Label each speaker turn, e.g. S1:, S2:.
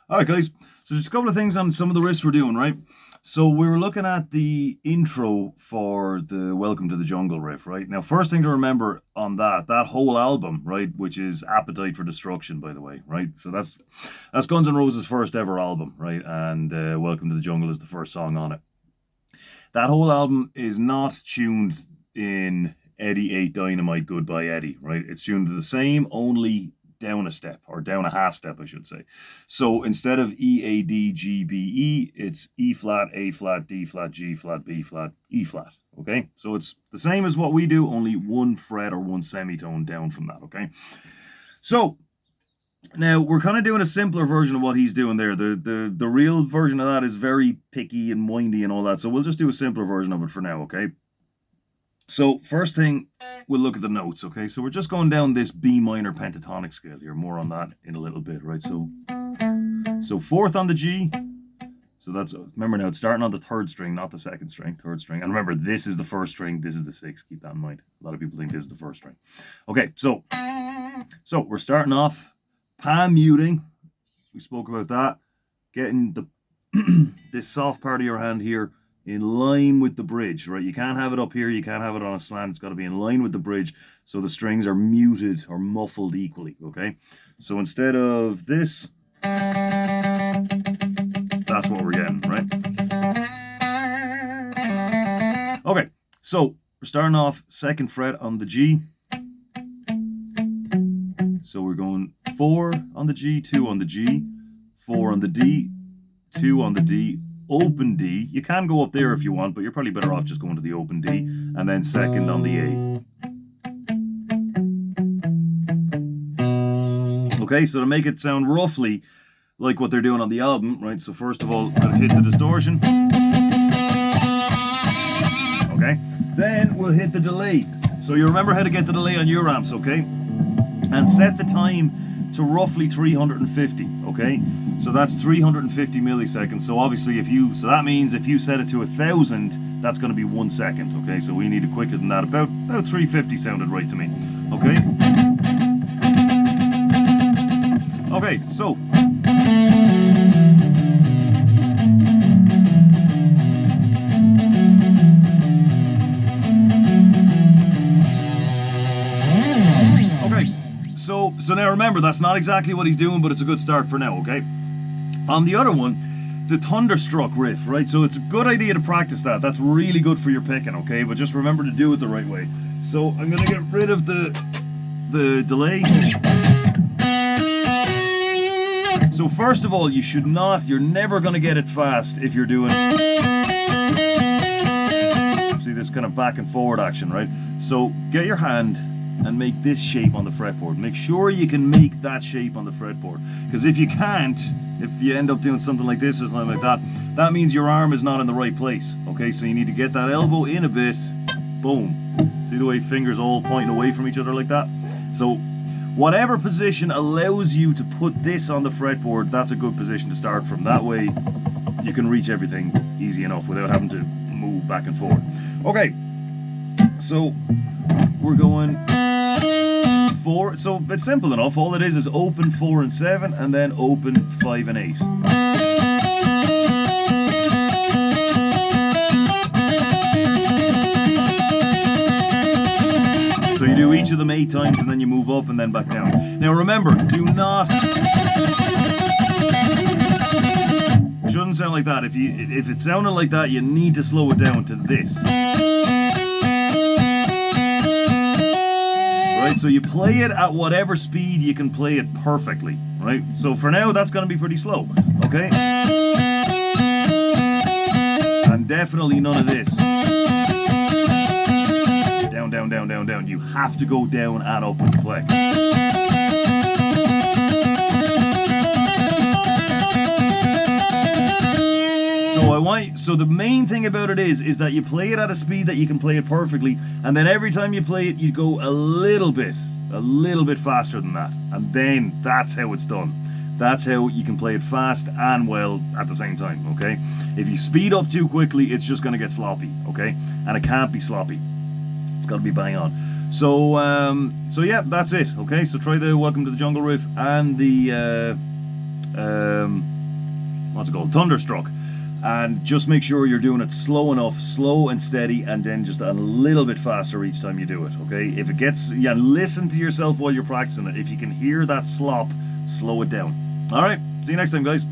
S1: All right, guys. So just a couple of things on some of the riffs we're doing, right? So we were looking at the intro for the Welcome to the Jungle riff, right? Now, first thing to remember on that whole album, right, which is Appetite for Destruction, by the way, right? So that's Guns N' Roses' first ever album, right? And Welcome to the Jungle is the first song on it. That whole album is not tuned in Eddie Ate Dynamite Goodbye Eddie, right? It's tuned to the same, only down a step, or down a half step, I should say. So instead of E, A, D, G, B, E, it's E flat, A flat, D flat, G flat, B flat, E flat. Okay? So it's the same as what we do, only one fret or one semitone down from that, okay? So now we're kind of doing a simpler version of what he's doing there. The real version of that is very picky and windy and all that. So we'll just do a simpler version of it for now, okay? So first thing, we'll look at the notes, okay? So we're just going down this B minor pentatonic scale here. More on that in a little bit, right? So fourth on the G. So that's, remember now, it's starting on the third string, not the second string, third string. And remember, this is the first string, this is the sixth. Keep that in mind. A lot of people think this is the first string. Okay, so we're starting off palm muting. We spoke about that. Getting the this soft part of your hand here in line with the bridge, right? You can't have it up here, you can't have it on a slant, it's got to be in line with the bridge so the strings are muted or muffled equally, okay? So instead of this, that's what we're getting, right? Okay, so we're starting off second fret on the G. So we're going 4 on the G, 2 on the G, 4 on the D, 2 on the D, open D. You can go up there if you want, but you're probably better off just going to the open D, and then second on the A. Okay, so to make it sound roughly like what they're doing on the album, right? So first of all, I'm gonna hit the distortion. Okay, then we'll hit the delay. So you remember how to get the delay on your amps, okay? And set the time to roughly 350, okay? So that's 350 milliseconds. So obviously so that means if you set it to 1,000, that's gonna be 1 second, okay? So we need it quicker than that. About 350 sounded right to me, okay? Okay, so. So now remember, that's not exactly what he's doing, but it's a good start for now, okay? On the other one, the Thunderstruck riff, right? So it's a good idea to practice that. That's really good for your picking, okay? But just remember to do it the right way. So I'm gonna get rid of the delay. So first of all, you're never gonna get it fast if you're doing, see this kind of back and forward action, right? So get your hand and make this shape on the fretboard. Make sure you can make that shape on the fretboard. Because if you can't, if you end up doing something like this or something like that, that means your arm is not in the right place. Okay, so you need to get that elbow in a bit. Boom. See the way fingers all pointing away from each other like that? So whatever position allows you to put this on the fretboard, that's a good position to start from. That way you can reach everything easy enough without having to move back and forth. Okay, so we're going 4, so it's simple enough. All it is open 4 and 7, and then open 5 and 8. So you do each of them 8 times, and then you move up and then back down. Now remember, do not. It shouldn't sound like that. If it sounded like that, you need to slow it down to this. Right, so you play it at whatever speed you can play it perfectly, right? So for now, that's going to be pretty slow, okay? And definitely none of this. Down, down, down, down, down. You have to go down and up with the pleck. So the main thing about it is that you play it at a speed that you can play it perfectly, and then every time you play it, you go a little bit faster than that, and then that's how it's done. That's how you can play it fast and well at the same time, okay? If you speed up too quickly, it's just gonna get sloppy, okay? And it can't be sloppy. It's gotta be bang on. So yeah, that's it, okay? So try the Welcome to the Jungle riff and the what's it called, thunderstruck. And just make sure you're doing it slow enough, slow and steady, and then just a little bit faster each time you do it, okay? If it gets, listen to yourself while you're practicing it. If you can hear that slop, slow it down. All right, see you next time, guys.